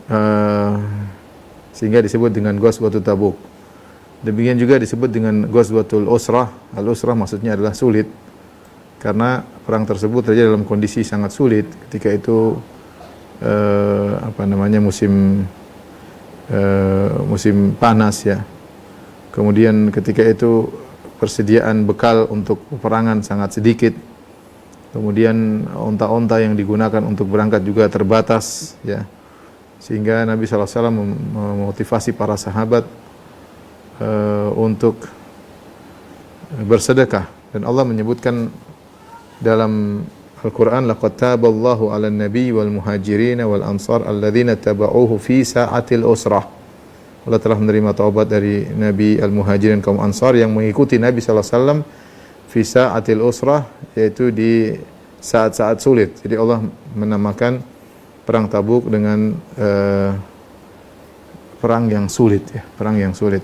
Eh, sehingga disebut dengan Ghazwatul Tabuk. Demikian juga disebut dengan Ghazwatul Usrah. Al-Usrah maksudnya adalah sulit, karena perang tersebut terjadi dalam kondisi sangat sulit. Ketika itu musim panas ya. Kemudian ketika itu persediaan bekal untuk peperangan sangat sedikit. Kemudian onta-onta yang digunakan untuk berangkat juga terbatas ya. Sehingga Nabi SAW memotivasi para sahabat untuk bersedekah, dan Allah menyebutkan dalam Al-Quran, laqad taballahu 'alan nabiy wal muhajirin wal ansar alladzina tabauhu fi sa'atil usrah. Allah telah menerima taubat dari Nabi al-Muhajirin kaum Ansar yang mengikuti Nabi SAW fi sa'atil usrah, yaitu di saat-saat sulit. Jadi Allah menamakan perang Tabuk dengan perang yang sulit ya, perang yang sulit.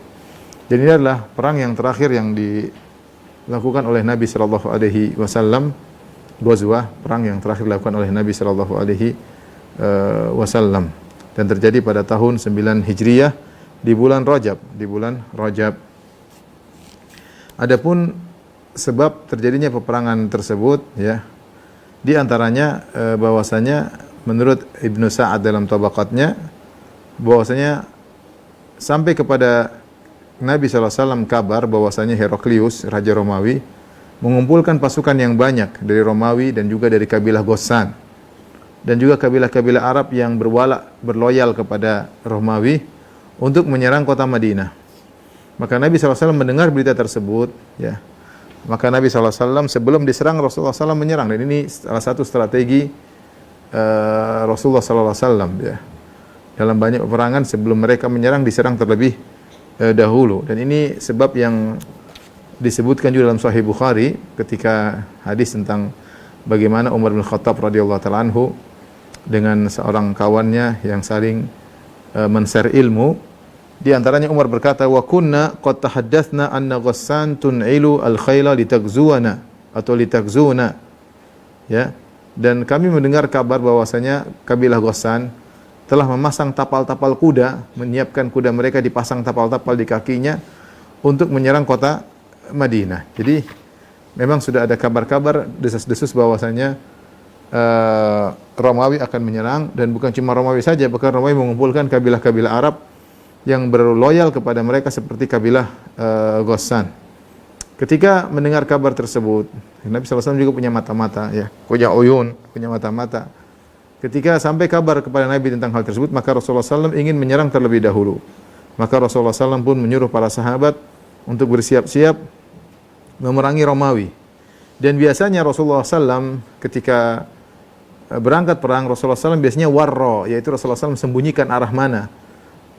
Jadi ini adalah perang yang terakhir yang dilakukan oleh Nabi sallallahu alaihi wasallam, Ghazwah, perang yang terakhir dilakukan oleh Nabi sallallahu alaihi wasallam, dan terjadi pada tahun 9 Hijriah di bulan Rajab. Adapun sebab terjadinya peperangan tersebut ya, di antaranya bahwasanya menurut Ibnu Sa'ad dalam tabaqatnya, bahwasanya sampai kepada Nabi SAW kabar bahwasanya Heraklius, Raja Romawi, mengumpulkan pasukan yang banyak dari Romawi dan juga dari kabilah Ghassan, dan juga kabilah-kabilah Arab yang berloyal kepada Romawi untuk menyerang kota Madinah. Maka Nabi SAW mendengar berita tersebut ya. Maka Nabi SAW sebelum diserang, Rasulullah SAW menyerang, dan ini salah satu strategi Rasulullah SAW ya. Dalam banyak peperangan sebelum mereka menyerang, diserang terlebih dahulu. Dan ini sebab yang disebutkan juga dalam Sahih Bukhari ketika hadis tentang bagaimana Umar bin Khattab radhiyallahu taala anhu dengan seorang kawannya yang saling men-share ilmu. Di antaranya Umar berkata, wa kunna qad tahaddatsna anna Ghassan tun'ilu al-khayla litagzuwana atau litagzuna ya. Dan kami mendengar kabar bahwasanya kabilah Ghassan telah memasang tapal-tapal kuda, menyiapkan kuda mereka dipasang tapal-tapal di kakinya untuk menyerang kota Madinah. Jadi memang sudah ada kabar-kabar, desas-desus bahwasanya Romawi akan menyerang, dan bukan cuma Romawi saja, bahkan Romawi mengumpulkan kabilah-kabilah Arab yang berloyal kepada mereka seperti kabilah Ghassan. Ketika mendengar kabar tersebut, Nabi SAW juga punya mata-mata ya, punya uyun, punya mata-mata. Ketika sampai kabar kepada Nabi tentang hal tersebut, maka Rasulullah SAW ingin menyerang terlebih dahulu. Maka Rasulullah SAW pun menyuruh para sahabat untuk bersiap-siap memerangi Romawi. Dan biasanya Rasulullah SAW ketika berangkat perang, Rasulullah SAW biasanya warro, yaitu Rasulullah SAW sembunyikan arah mana.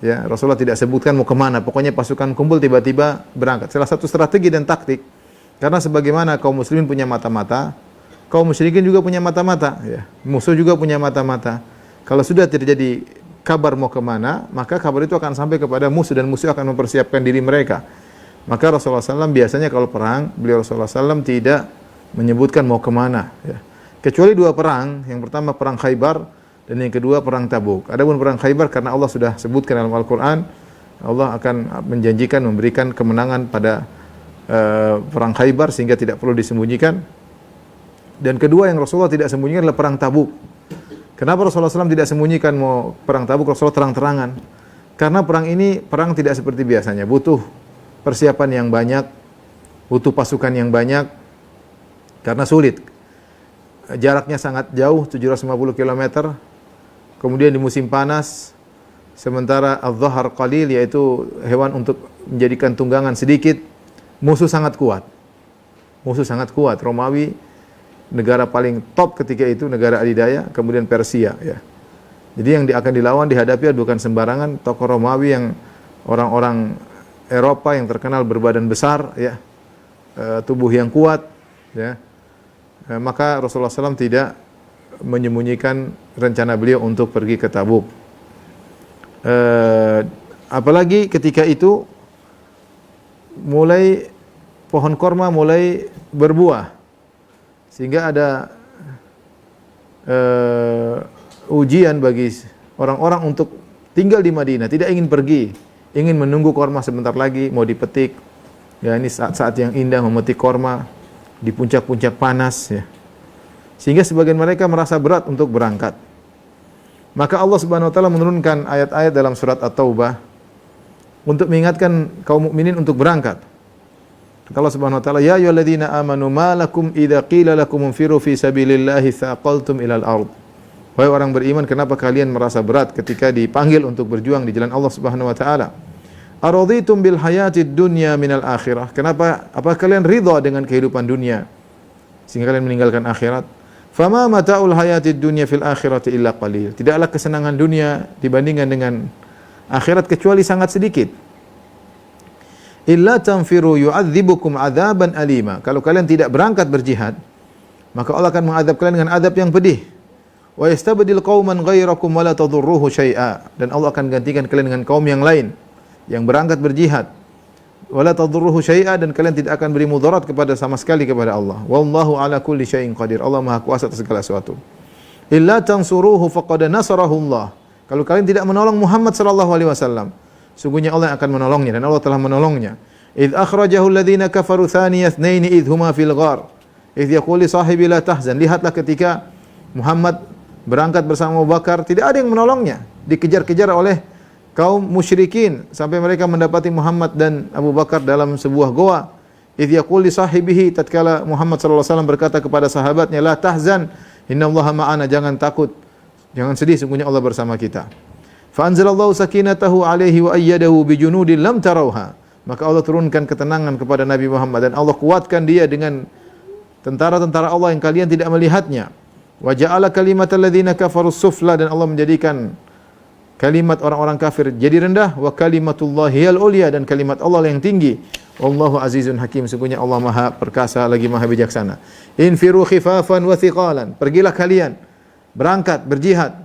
Ya, Rasulullah tidak sebutkan mau kemana, pokoknya pasukan kumpul tiba-tiba berangkat. Salah satu strategi dan taktik, karena sebagaimana kaum muslimin punya mata-mata, kaum musyrikin juga punya mata-mata. Ya. Musuh juga punya mata-mata. Kalau sudah terjadi kabar mau kemana, maka kabar itu akan sampai kepada musuh, dan musuh akan mempersiapkan diri mereka. Maka Rasulullah SAW biasanya kalau perang, beliau Rasulullah SAW tidak menyebutkan mau kemana. Ya. Kecuali dua perang, yang pertama perang Khaybar, dan yang kedua perang Tabuk. Adapun perang Khaybar, karena Allah sudah sebutkan dalam Al-Quran, Allah akan menjanjikan memberikan kemenangan pada perang Khaybar sehingga tidak perlu disembunyikan. Dan kedua yang Rasulullah tidak sembunyikan adalah perang Tabuk. Kenapa Rasulullah SAW tidak sembunyikan mau perang Tabuk? Rasulullah terang-terangan. Karena perang ini perang tidak seperti biasanya, butuh persiapan yang banyak, butuh pasukan yang banyak, karena sulit. Jaraknya sangat jauh, 750 km. Kemudian di musim panas, sementara al-dhahar qalil, yaitu hewan untuk menjadikan tunggangan sedikit, musuh sangat kuat. Musuh sangat kuat. Romawi negara paling top ketika itu, negara adidaya, kemudian Persia ya. Jadi yang akan dilawan, dihadapi bukan sembarangan tokoh Romawi yang orang-orang Eropa yang terkenal berbadan besar ya, tubuh yang kuat ya. Maka Rasulullah SAW tidak menyembunyikan rencana beliau untuk pergi ke Tabuk. Apalagi ketika itu mulai pohon korma mulai berbuah, sehingga ada ujian bagi orang-orang untuk tinggal di Madinah, tidak ingin pergi, ingin menunggu korma sebentar lagi mau dipetik. Ya, ini saat-saat yang indah memetik korma di puncak-puncak panas ya. Sehingga sebagian mereka merasa berat untuk berangkat. Maka Allah Subhanahu wa taala menurunkan ayat-ayat dalam surat At-Taubah untuk mengingatkan kaum mukminin untuk berangkat. Allah Subhanahu wa taala, ya ayyuhalladzina amanu ma lakum idza qila lakum infiru fi sabilillahi thaqaltum ilal ard. Wahai orang beriman, kenapa kalian merasa berat ketika dipanggil untuk berjuang di jalan Allah Subhanahu wa taala? Araditum bil hayatid dunya minal akhirah. Kenapa? Apa kalian ridha dengan kehidupan dunia sehingga kalian meninggalkan akhirat? Fama mata'ul hayatid dunya fil akhirati illa qalil. Tidaklah kesenangan dunia dibandingkan dengan akhirat kecuali sangat sedikit. Illa tanfiru yu'adzibukum 'adzaban alima. Kalau kalian tidak berangkat berjihad, maka Allah akan mengadab kalian dengan adab yang pedih. Wa yastabdil qauman ghairakum wa la tadurruhu syai'a. Dan Allah akan gantikan kalian dengan kaum yang lain yang berangkat berjihad. Wala tadurruhu syai'a, dan kalian tidak akan beri mudarat kepada sama sekali kepada Allah. Wallahu ala kulli syai'in qadir. Allah Maha kuasa atas segala sesuatu. Illa tansuruhu faqad nasarahu Allah. Kalau kalian tidak menolong Muhammad sallallahu alaihi wasallam, sungguhnya Allah yang akan menolongnya, dan Allah telah menolongnya. Idz akhrajahu alladhina kafaru thaniya itsnaini idz huma fil ghar. Idz yaqulu sahibi la tahzan. Lihatlah ketika Muhammad berangkat bersama Abu Bakar, tidak ada yang menolongnya. Dikejar-kejar oleh kaum musyrikin sampai mereka mendapati Muhammad dan Abu Bakar dalam sebuah goa. Idz yaqul li sahibihi, tatkala Muhammad sallallahu alaihi wasallam berkata kepada sahabatnya, la tahzan, innallaha ma'ana, jangan takut, jangan sedih, sungguhnya Allah bersama kita. Fa anzalallahu sakinatahu alaihi wa ayyadahu bi junudin lam tarauha. Maka Allah turunkan ketenangan kepada Nabi Muhammad dan Allah kuatkan dia dengan tentara-tentara Allah yang kalian tidak melihatnya. Wa ja'ala kalimatal ladzina kafaru sufla, dan Allah menjadikan kalimat orang-orang kafir jadi rendah. Wa kalimatullahi al ulya, dan kalimat Allah yang tinggi. Wallahu azizun hakim, sungguhnya Allah Maha perkasa lagi Maha bijaksana. Infiru khifafan wa thiqalan. Pergilah kalian berangkat berjihad,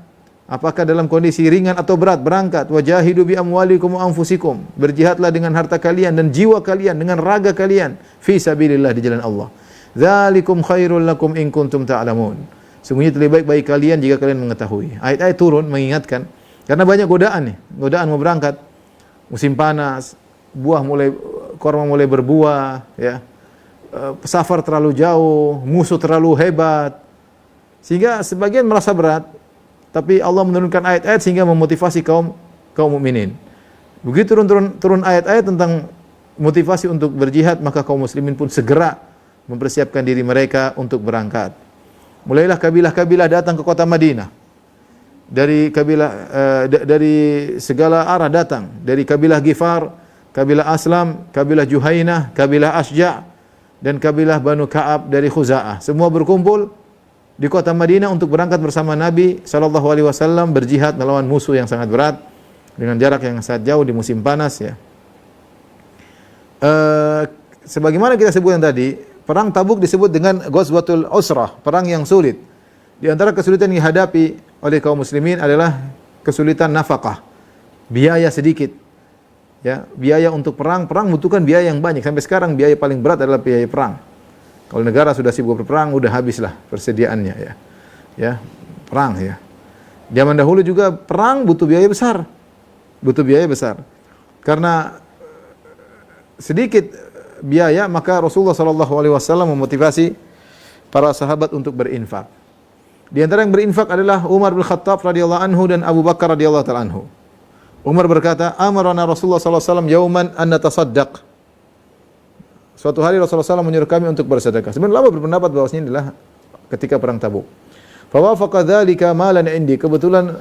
apakah dalam kondisi ringan atau berat, berangkat. Wajahidu bi amwalikum wa anfusikum. Berjihadlah dengan harta kalian dan jiwa kalian, dengan raga kalian fi sabilillah, di jalan Allah. Dzalikum khairul lakum in kuntum ta'lamun. Sungguhnya lebih baik bagi kalian jika kalian mengetahui. Ayat-ayat turun mengingatkan karena banyak godaan nih, godaan mau berangkat, musim panas, korma mulai berbuah, ya, safar terlalu jauh, musuh terlalu hebat, sehingga sebagian merasa berat. Tapi Allah menurunkan ayat-ayat sehingga memotivasi kaum mukminin. Begitu turun ayat-ayat tentang motivasi untuk berjihad, maka kaum muslimin pun segera mempersiapkan diri mereka untuk berangkat. Mulailah kabilah-kabilah datang ke kota Madinah. Dari segala arah datang, dari kabilah Ghifar, kabilah Aslam, kabilah Juhainah, kabilah Asja', dan kabilah Banu Ka'ab dari Khuza'ah. Semua berkumpul di kota Madinah untuk berangkat bersama Nabi sallallahu alaihi wasallam berjihad melawan musuh yang sangat berat dengan jarak yang sangat jauh di musim panas, ya. Sebagaimana kita sebutkan tadi, perang Tabuk disebut dengan Ghazwatul Usrah, perang yang sulit. Di antara kesulitan yang dihadapi oleh kaum muslimin adalah kesulitan nafkah, biaya sedikit. Ya, biaya untuk perang membutuhkan biaya yang banyak. Sampai sekarang biaya paling berat adalah biaya perang. Kalau negara sudah sibuk berperang, udah habislah persediaannya, ya. Ya, perang, ya. Zaman dahulu juga perang butuh biaya besar. Butuh biaya besar. Karena sedikit biaya, maka Rasulullah sallallahu alaihi wasallam memotivasi para sahabat untuk berinfak. Di antara yang berinfak adalah Umar bin Khattab radhiyallahu anhu dan Abu Bakar radhiyallahu ta'ala anhu. Umar berkata, "Amarana Rasulullah sallallahu alaihi wasallam yauman an natasaddaq." Suatu hari Rasulullah SAW menyuruh kami untuk bersedekah. Sebenarnya ulama berpendapat bahwasanya ini adalah ketika perang Tabuk. Fa wafaqa dzalika malan indi. Kebetulan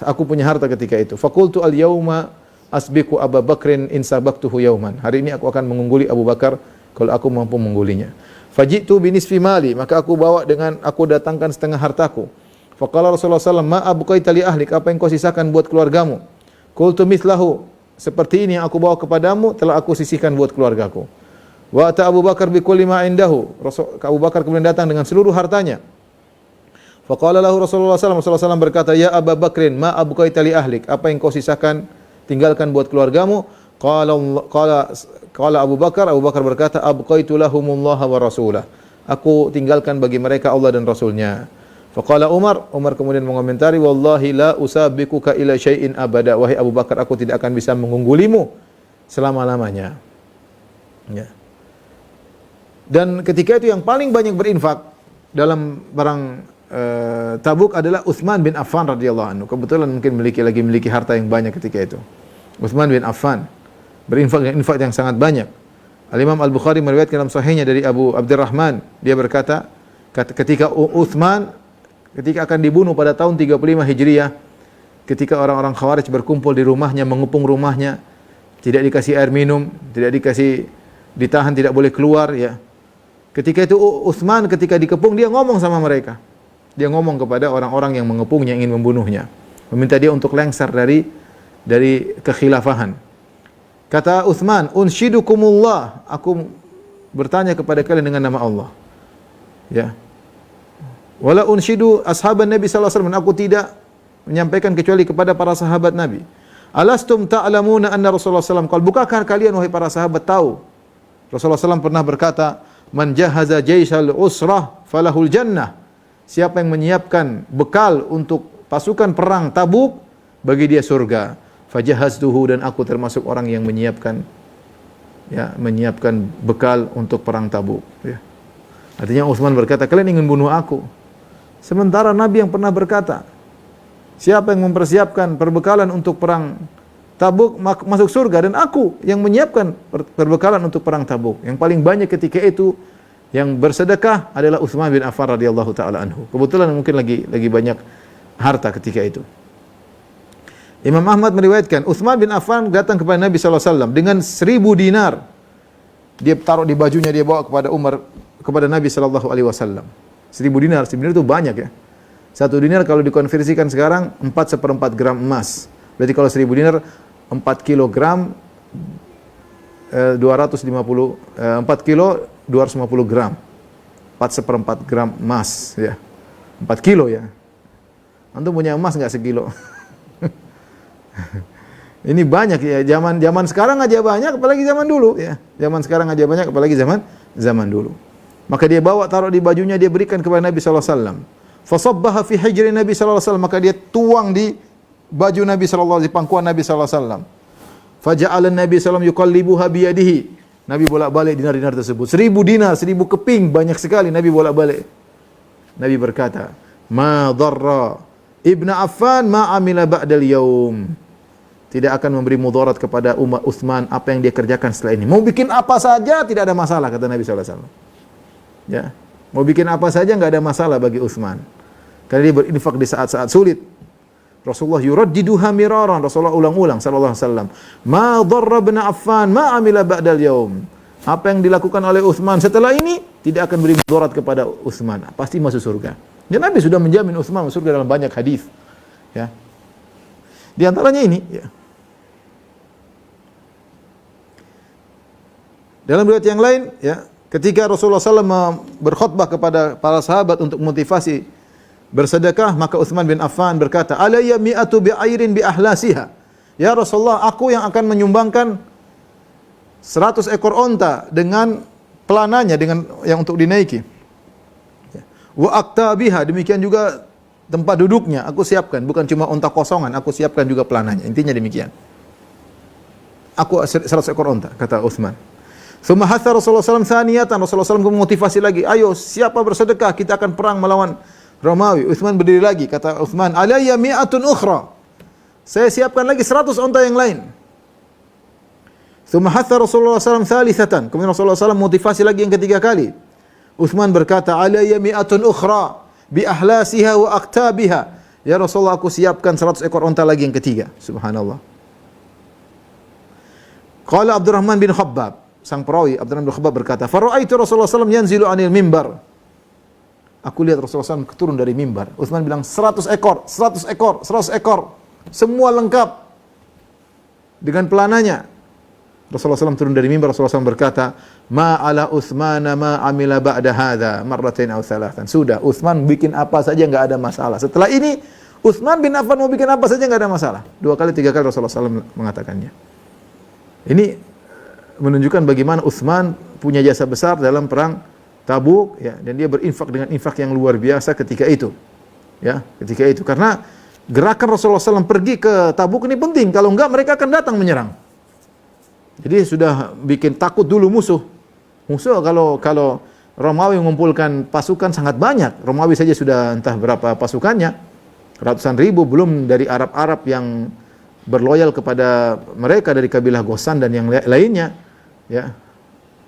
aku punya harta ketika itu. Faqultu al-yauma asbiqu Abu Bakrin in sabaqtuhu yauman. Hari ini aku akan mengungguli Abu Bakar kalau aku mampu mengunggulinya. Fajitu binisfi mali, maka aku datangkan setengah hartaku. Faqala Rasulullah SAW, ma abqaita li ahlik, apa yang kau sisakan buat keluargamu? Qultu mithlahu, seperti ini yang aku bawa kepadamu telah aku sisihkan buat keluargaku. Wa ata Abu Bakar bi kulli ma indahu, Abu Bakar kemudian datang dengan seluruh hartanya. Faqala lahu Rasulullah SAW berkata, ya Abu Bakrin, ma abqaita li ahlik, apa yang kau sisakan tinggalkan buat keluargamu? Qala Abu Bakar berkata, abqaitu lahumullaha wa rasulah. Aku tinggalkan bagi mereka Allah dan Rasulnya. Faqala Umar kemudian mengomentari, wallahi la usabiquka ila syai'in abada. Wahai Abu Bakar, aku tidak akan bisa mengunggulimu selama-lamanya. Ya. Dan ketika itu yang paling banyak berinfak dalam barang Tabuk adalah Utsman bin Affan radhiyallahu anhu. Kebetulan mungkin memiliki harta yang banyak ketika itu. Utsman bin Affan berinfak dengan infak yang sangat banyak. Al-Imam Al-Bukhari meriwayatkan dalam sahihnya dari Abu Abdurrahman, dia berkata, ketika Utsman ketika akan dibunuh pada tahun 35 Hijriah, ketika orang-orang Khawarij berkumpul di rumahnya, mengepung rumahnya, tidak dikasih air minum, ditahan, tidak boleh keluar, ya. Ketika itu Utsman ketika dikepung, dia ngomong sama mereka. Dia ngomong kepada orang-orang yang mengepungnya, ingin membunuhnya, meminta dia untuk lengser dari kekhilafahan. Kata Utsman, unsyidukumullah, aku bertanya kepada kalian dengan nama Allah. Ya. Wala unsyidu ashaban Nabi sallallahu alaihi wasallam, aku tidak menyampaikan kecuali kepada para sahabat Nabi. Alastum ta'lamuna anna Rasulullah sallallahu alaihi wasallam, bukankah kalian wahai para sahabat tahu Rasulullah sallallahu pernah berkata, man jahaza jaisal usrah falahul jannah. Siapa yang menyiapkan bekal untuk pasukan perang Tabuk, bagi dia surga. Fajahaztuhu, dan aku termasuk orang yang menyiapkan bekal untuk perang Tabuk, ya. Artinya Utsman berkata, kalian ingin bunuh aku. Sementara Nabi yang pernah berkata, siapa yang mempersiapkan perbekalan untuk perang Tabuk masuk surga, dan aku yang menyiapkan perbekalan untuk perang Tabuk. Yang paling banyak ketika itu yang bersedekah adalah Utsman bin Affan radhiyallahu taala anhu. Kebetulan mungkin lagi banyak harta ketika itu. Imam Ahmad meriwayatkan, Utsman bin Affan datang kepada Nabi sallallahu alaihi wasallam dengan 1000 dinar. Dia taruh di bajunya, dia bawa kepada Nabi sallallahu alaihi wasallam. 1000 dinar itu banyak, ya. 1 dinar kalau dikonversikan sekarang 4/4 gram emas. Berarti kalau 1000 dinar 4 kilogram 4 kilo 250 gram. 4/4 gram emas, ya. 4 kilo, ya. Antum punya emas enggak sekilo? Ini banyak, ya. Zaman sekarang aja banyak, apalagi zaman dulu, ya. Zaman sekarang aja banyak, apalagi zaman dulu. Maka dia bawa, taruh di bajunya, dia berikan kepada Nabi sallallahu alaihi wasallam. Fasabbaha fi hijri Nabi sallallahu alaihi wasallam, maka dia tuang di baju Nabi sallallahu alaihi wasallam, di pangkuan Nabi sallallahu alaihi wasallam. Faja'ala Nabi sallallahu alaihi wasallam yuqallibuha bi yadihi. Nabi bolak-balik dinar-dinar tersebut. 1000 dinar, 1000 keping, banyak sekali. Nabi bolak-balik. Nabi berkata, ma dharra Ibn Affan ma amila ba'dal yaum. Tidak akan memberi mudarat kepada umat Utsman apa yang dia kerjakan setelah ini. Mau bikin apa saja tidak ada masalah, kata Nabi sallallahu alaihi wasallam. Ya. Mau bikin apa saja enggak ada masalah bagi Utsman. Karena dia berinfak di saat-saat sulit. Rasulullah yuraddiduha miraran, Rasulullah ulang-ulang sallallahu alaihi wasallam. Ma dharra Ibn Affan ma amila ba'dal yaum. Apa yang dilakukan oleh Utsman setelah ini tidak akan beri mudarat kepada Utsman, pasti masuk surga. Dan Nabi sudah menjamin Utsman masuk surga dalam banyak hadis. Ya. Di antaranya ini, ya. Dalam riwayat yang lain, ya, ketika Rasulullah SAW berkhutbah kepada para sahabat untuk motivasi bersedekah, maka Utsman bin Affan berkata, alayya mi'atu bi'airin bi ahlasiha. Ya Rasulullah, aku yang akan menyumbangkan 100 ekor onta dengan pelananya, dengan yang untuk dinaiki. Wa aktabiha, demikian juga tempat duduknya aku siapkan, bukan cuma onta kosongan, aku siapkan juga pelananya. Intinya demikian. Aku 100 ekor onta, kata Utsman. Tsumma hatha Rasulullah SAW tsaniyatan, Rasulullah SAW memotivasi lagi, ayo siapa bersedekah, kita akan perang melawan Romawi. Utsman berdiri lagi, kata Utsman, alayya mi'atun ukhra. Saya siapkan lagi 100 onta yang lain. Tsumma hatha Rasulullah SAW tsalitsatan. Kemudian Rasulullah SAW motivasi lagi yang ketiga kali. Utsman berkata, alayya mi'atun ukhra bi ahlasiha wa aktabiha. Ya Rasulullah, aku siapkan 100 ekor onta lagi yang ketiga. Subhanallah. Qala Abdurrahman bin Khabbab, sang perawi Abdurrahman bin Khabbab berkata, "Fara'aitu Rasulullah SAW yanzilu 'anil mimbar." Aku lihat Rasulullah SAW turun dari mimbar. Utsman bilang 100 ekor, 100 ekor, 100 ekor. Semua lengkap dengan pelananya. Rasulullah SAW turun dari mimbar, Rasulullah SAW berkata, "Ma ala Utsmana ma amila ba'da hadza marratain aw thalathan." Sudah, Utsman bikin apa saja enggak ada masalah. Setelah ini Utsman bin Affan mau bikin apa saja enggak ada masalah. 2 kali 3 kali Rasulullah SAW mengatakannya. Ini menunjukkan bagaimana Utsman punya jasa besar dalam perang Tabuk, ya, dan dia berinfak dengan infak yang luar biasa ketika itu. Ya, ketika itu karena gerakan Rasulullah SAW pergi ke Tabuk ini penting. Kalau enggak mereka akan datang menyerang. Jadi sudah bikin takut dulu musuh. Musuh kalau Romawi mengumpulkan pasukan sangat banyak. Romawi saja sudah entah berapa pasukannya, ratusan ribu, belum dari Arab-Arab yang berloyal kepada mereka dari kabilah Ghassan dan yang lainnya. Ya,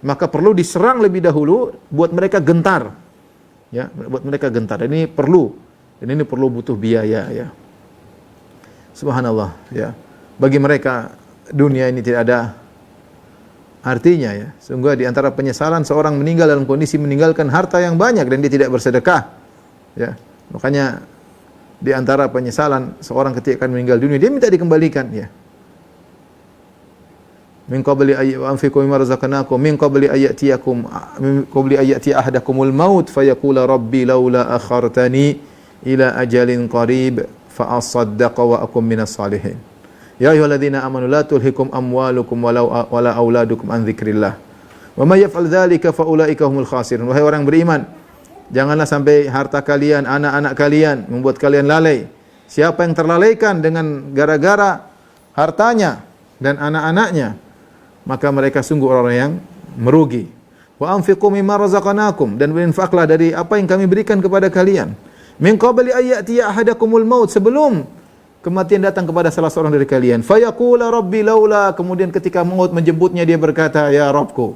maka perlu diserang lebih dahulu buat mereka gentar. Ya, buat mereka gentar. Ini perlu. Dan ini perlu butuh biaya ya. Subhanallah ya. Bagi mereka dunia ini tidak ada artinya ya. Sungguh di antara penyesalan seorang meninggal dalam kondisi meninggalkan harta yang banyak dan dia tidak bersedekah. Ya. Makanya di antara penyesalan seorang ketika akan meninggal dunia dia minta dikembalikan ya. Min qabli anfiqu mimma razaqnakum min qabli ayatiyakum min qabli ayati ahadakumul maut fayaqula rabbi laula akhartani ila ajalin qarib fa asaddaqa wa akum minas salihin. Ya ayyuhalladzina amanu la tulhikum amwalukum wala auladukum an dzikrillah. Wa may yaf'al dzalika fa ulaika humul khasirun. Wahai orang beriman, janganlah sampai harta kalian, anak-anak kalian membuat kalian lalai. Siapa yang terlalaikan dengan gara-gara hartanya dan anak-anaknya, maka mereka sungguh orang yang merugi. Wa anfiqu mimma razaqnakum, dan berinfaklah dari apa yang kami berikan kepada kalian. Min qabli ayyati ahadakumul maut, sebelum kematian datang kepada salah seorang dari kalian. Fayaqula rabbi laula, kemudian ketika maut menjemputnya dia berkata, ya Rabbku,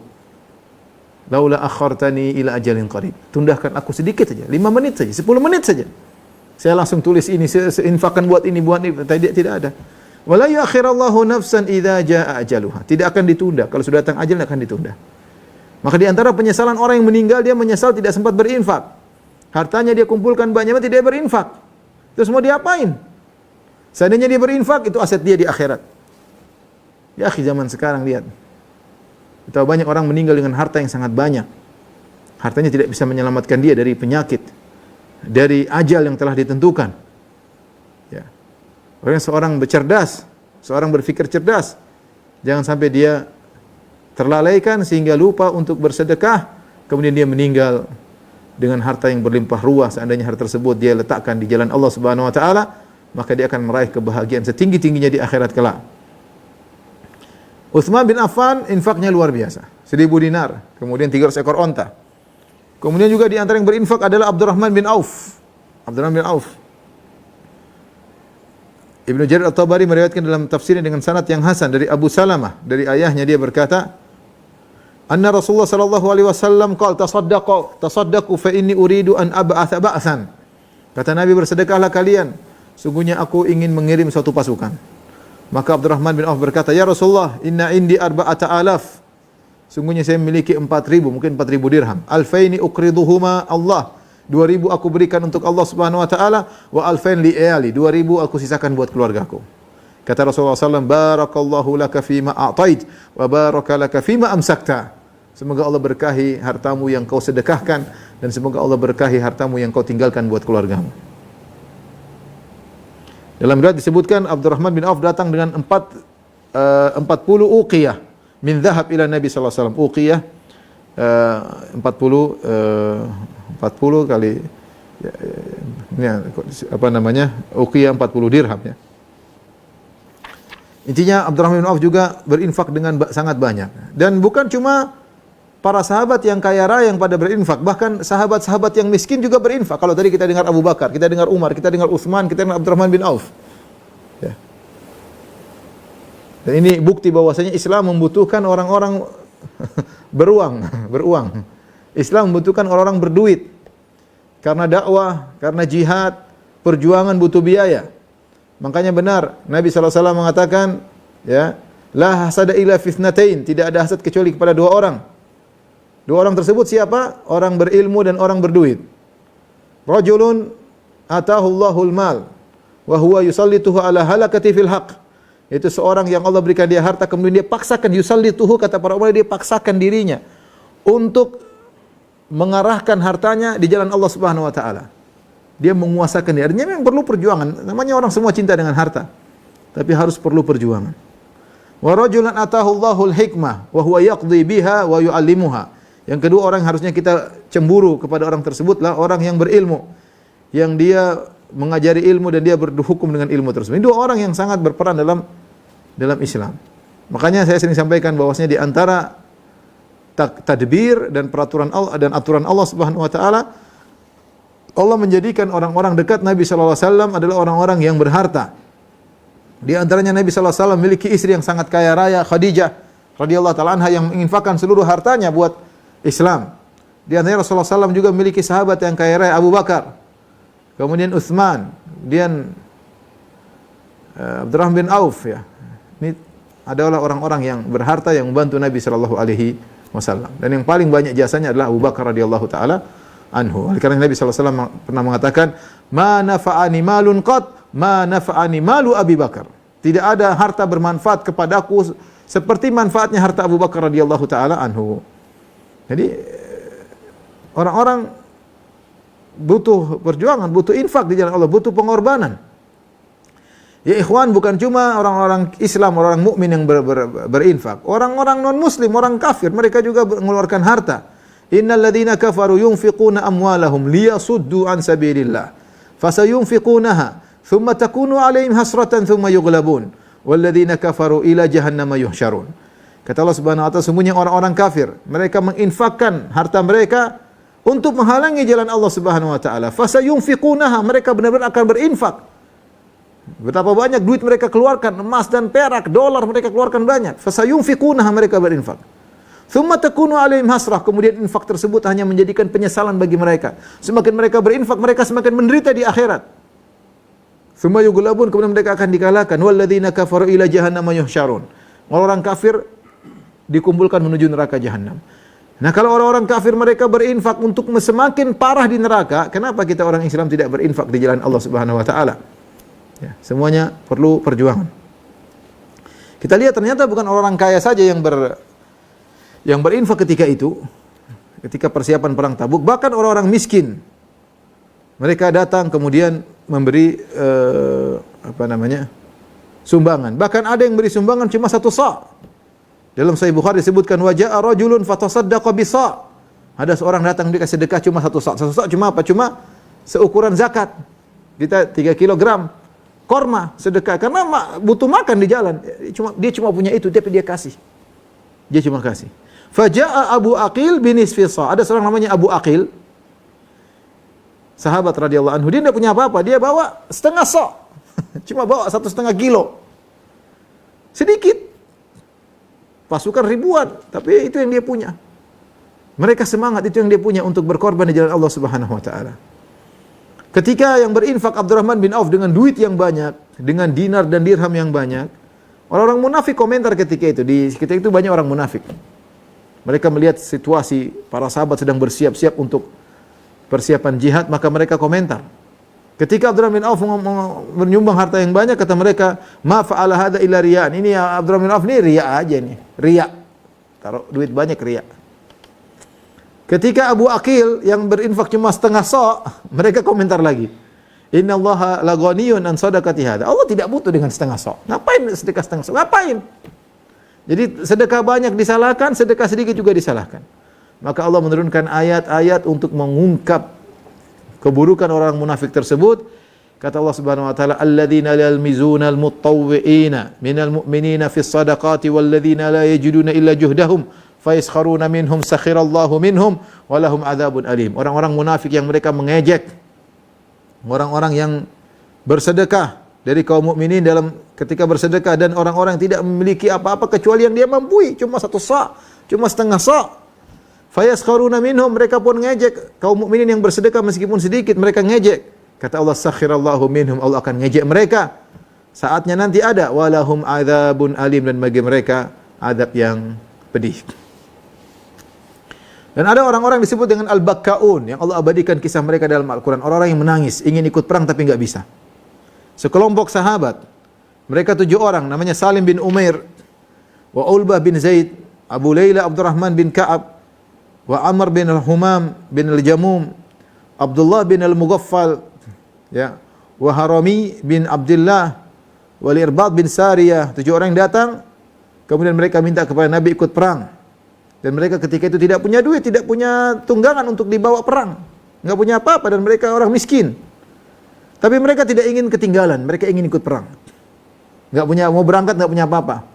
laula akhartani ila ajalin qarib. Tundahkan aku sedikit saja, 5 menit saja, 10 menit saja. Saya langsung tulis ini, seinfakkan buat ini, buat ini. Tidak ada. Wala yuakhirallahu nafsan idza jaa ajaluha. Tidak akan ditunda. Kalau sudah datang ajal akan ditunda. Maka di antara penyesalan orang yang meninggal, dia menyesal tidak sempat berinfak. Hartanya dia kumpulkan banyak, tidak berinfak. Terus mau diapain? Seandainya dia berinfak, itu aset dia di akhirat. Ya akhi, zaman sekarang lihat. Betapa banyak orang meninggal dengan harta yang sangat banyak. Hartanya tidak bisa menyelamatkan dia dari penyakit, dari ajal yang telah ditentukan. Ya. Orang seorang bercerdas, seorang berfikir cerdas, jangan sampai dia terlalaikan sehingga lupa untuk bersedekah, kemudian dia meninggal dengan harta yang berlimpah ruah. Seandainya harta tersebut dia letakkan di jalan Allah Subhanahu wa taala, maka dia akan meraih kebahagiaan setinggi-tingginya di akhirat kelak. Utsman bin Affan infaknya luar biasa. 1000 dinar, kemudian 300 ekor onta. Kemudian juga di antara yang berinfak adalah Abdurrahman bin Auf. Abdurrahman bin Auf. Ibnu Jarir At-Tabari meriwayatkan dalam tafsirnya dengan sanad yang hasan dari Abu Salamah, dari ayahnya, dia berkata, anna Rasulullah sallallahu alaihi wasallam qala tasaddaqu fa inni uridu an ab'atha ba'san. Kata Nabi, bersedekahlah kalian, sungguhnya aku ingin mengirim suatu pasukan. Maka Abdurrahman bin Auf berkata, ya Rasulullah, inna indi arba'ata alaf. Sungguhnya saya memiliki 4.000, mungkin 4.000 dirham. Alfaini ukriduhuma Allah. 2.000 aku berikan untuk Allah Subhanahu wa taala, wa alfain li ayali. 2.000 aku sisakan buat keluargaku. Kata Rasulullah SAW, barakallahu laka fima a'tait wa baraka laka fima amsakta. Semoga Allah berkahi hartamu yang kau sedekahkan, dan semoga Allah berkahi hartamu yang kau tinggalkan buat keluargamu. Dalam riwayat disebutkan Abdurrahman bin Auf datang dengan 40 uqiyah min dhahab ila Nabi sallallahu alaihi wasallam. Uqiyah 40 kali ya, apa namanya? Uqiyah 40 dirham ya. Intinya Abdurrahman bin Auf juga berinfak dengan sangat banyak. Dan bukan cuma para sahabat yang kaya raya yang pada berinfak, bahkan sahabat-sahabat yang miskin juga berinfak. Kalau tadi kita dengar Abu Bakar, kita dengar Umar, kita dengar Utsman, kita dengar Abdurrahman bin Auf. Ya. Dan ini bukti bahwasanya Islam membutuhkan orang-orang beruang. Islam membutuhkan orang-orang berduit. Karena dakwah, karena jihad, perjuangan butuh biaya. Makanya benar Nabi SAW mengatakan, ya, la hasada illa fitnatain, tidak ada hasad kecuali kepada 2 orang. 2 orang tersebut siapa? Orang berilmu dan orang berduit. Rajulun atahu Allahul mal wa huwa yusallituhu ala halakati fil haqq. Itu seorang yang Allah berikan dia harta, kemudian dia paksakan, yusallituhu, kata para ulama, dia paksakan dirinya untuk mengarahkan hartanya di jalan Allah Subhanahu wa taala. Dia menguasakan dia. Artinya memang perlu perjuangan. Namanya orang semua cinta dengan harta, tapi harus perlu perjuangan. Wa rajulan atahu Allahul hikmah wa huwa yaqdi biha wa yu'allimuha. Yang kedua, orang yang harusnya kita cemburu kepada orang tersebutlah orang yang berilmu, yang dia mengajari ilmu dan dia berhukum dengan ilmu tersebut. Ini dua orang yang sangat berperan dalam Islam. Makanya saya sering sampaikan bahwasanya di antara tadbir dan peraturan Allah dan aturan Allah Subhanahu wa taala, Allah menjadikan orang-orang dekat Nabi sallallahu alaihi wasallam adalah orang-orang yang berharta. Di antaranya Nabi sallallahu alaihi wasallam memiliki istri yang sangat kaya raya, Khadijah radhiyallahu taala anha, yang menginfakkan seluruh hartanya buat Islam. Di antaranya Rasulullah SAW juga memiliki sahabat yang kaya raya, Abu Bakar, kemudian Utsman, kemudian Abdurrahman bin Auf, ya. Ini adalah orang-orang yang berharta yang membantu Nabi sallallahu alaihi wasallam. Dan yang paling banyak jasanya adalah Abu Bakar radhiyallahu taala anhu. Oleh karena Nabi sallallahu alaihi wasallam pernah mengatakan, "Ma nafa'ani malun qat, ma nafa'ani malu Abi Bakar." Tidak ada harta bermanfaat kepadaku seperti manfaatnya harta Abu Bakar radhiyallahu taala anhu. Jadi orang-orang butuh perjuangan, butuh infak di jalan Allah, butuh pengorbanan. Ya ikhwan, bukan cuma orang-orang Islam, orang mukmin yang berinfak. Orang-orang non-muslim, orang kafir, mereka juga mengeluarkan harta. Innal ladzina kafaru yunfiquna amwalahum liyasuddu an sabilillah. Fasayunfiqunaha, thumma takunu 'alaihim hasratan thumma yughlabun. Wal ladzina kafaru ila jahannama yuhsyarun. Kata Allah Subhanahu wa taala, sesungguhnya orang-orang kafir, mereka menginfakkan harta mereka untuk menghalangi jalan Allah Subhanahu wa taala. Fasayunfiqunaha, mereka benar-benar akan berinfak. Betapa banyak duit mereka keluarkan, emas dan perak, dolar mereka keluarkan banyak. Fasayunfiqunaha, mereka berinfak. Tsumma takunu 'alaihim hasrah, kemudian infak tersebut hanya menjadikan penyesalan bagi mereka. Semakin mereka berinfak, mereka semakin menderita di akhirat. Tsumma yughlabun, kemudian mereka akan dikalahkan. Walladzina kafaru ila jahannama yuhsyarun. Orang kafir dikumpulkan menuju neraka jahanam. Nah, kalau orang-orang kafir mereka berinfak untuk semakin parah di neraka, kenapa kita orang Islam tidak berinfak di jalan Allah Subhanahu wa taala? Ya, semuanya perlu perjuangan. Kita lihat ternyata bukan orang kaya saja yang berinfak ketika itu, ketika persiapan perang Tabuk, bahkan orang-orang miskin. Mereka datang kemudian memberi sumbangan. Bahkan ada yang beri sumbangan cuma 1 sa'. Dalam Sahih Bukhari disebutkan, waja'a rajulun fatasaddaqa bisa'. Ada seorang datang dia sedekah cuma 1 sa'. 1 sa' cuma apa? Cuma seukuran zakat. Kita 3 kilogram korma sedekah karena butuh makan di jalan. Dia cuma punya itu, tapi dia kasih. Dia cuma kasih. Faja'a Abu Aqil binisfi sa'. Ada seorang namanya Abu Aqil, sahabat radhiyallahu anhu. Dia tidak punya apa-apa. Dia bawa setengah sa'. Cuma bawa 1,5 kilo. Sedikit. Pasukan ribuan, tapi itu yang dia punya. Mereka semangat, itu yang dia punya untuk berkorban di jalan Allah Subhanahu wa taala. Ketika yang berinfak Abdurrahman bin Auf dengan duit yang banyak, dengan dinar dan dirham yang banyak, orang-orang munafik komentar ketika itu banyak orang munafik. Mereka melihat situasi para sahabat sedang bersiap-siap untuk persiapan jihad, maka mereka komentar. Ketika Abdurrahman bin Auf menyumbang harta yang banyak, kata mereka, ma fa'ala hadza illa riya'an. Ini Abdurrahman bin Auf ini riya aja nih, riya. Taruh duit banyak riya. Ketika Abu Aqil yang berinfak cuma setengah sa', mereka komentar lagi. Innallaha la ghaniyun an sadaqati hadza. Allah tidak butuh dengan setengah sa'. Ngapain sedekah setengah sa'? Ngapain? Jadi sedekah banyak disalahkan, sedekah sedikit juga disalahkan. Maka Allah menurunkan ayat-ayat untuk mengungkap keburukan orang munafik tersebut. Kata Allah Subhanahu wa taala, alladzina yalmizuna almutawwi'ina minal mu'minina fis shadaqati walladzina la yajiduna illa juhdahum fayaskharuna minhum sakhirallahu minhum walahum adzabun alim. Orang-orang munafik yang mereka mengejek orang-orang yang bersedekah dari kaum mukminin dalam ketika bersedekah, dan orang-orang tidak memiliki apa-apa kecuali yang dia mampu, cuma 1 sa', cuma setengah sa'. Fayaskharuna minhum, mereka pun ngejek kaum mukminin yang bersedekah meskipun sedikit, mereka ngejek. Kata Allah, sakhirallahu minhum, Allah akan ngejek mereka. Saatnya nanti ada walahum adzabun alim, dan bagi mereka adab yang pedih. Dan ada orang-orang disebut dengan al-bakkaun yang Allah abadikan kisah mereka dalam Al-Qur'an. Orang-orang yang menangis, ingin ikut perang tapi enggak bisa. Sekelompok sahabat, mereka 7 orang, namanya Salim bin Umair, wa Ulbah bin Zaid, Abu Layla Abdurrahman bin Ka'ab, wa Amr bin al-Humam bin al-Jamum, Abdullah bin al-Mughaffal, ya, wa Harami bin Abdullah, wa Irbad bin Sariyah. 7 orang yang datang, kemudian mereka minta kepada Nabi ikut perang. Dan mereka ketika itu tidak punya duit, tidak punya tunggangan untuk dibawa perang. Enggak punya apa-apa, dan mereka orang miskin. Tapi mereka tidak ingin ketinggalan, mereka ingin ikut perang. Mau berangkat, enggak punya apa-apa.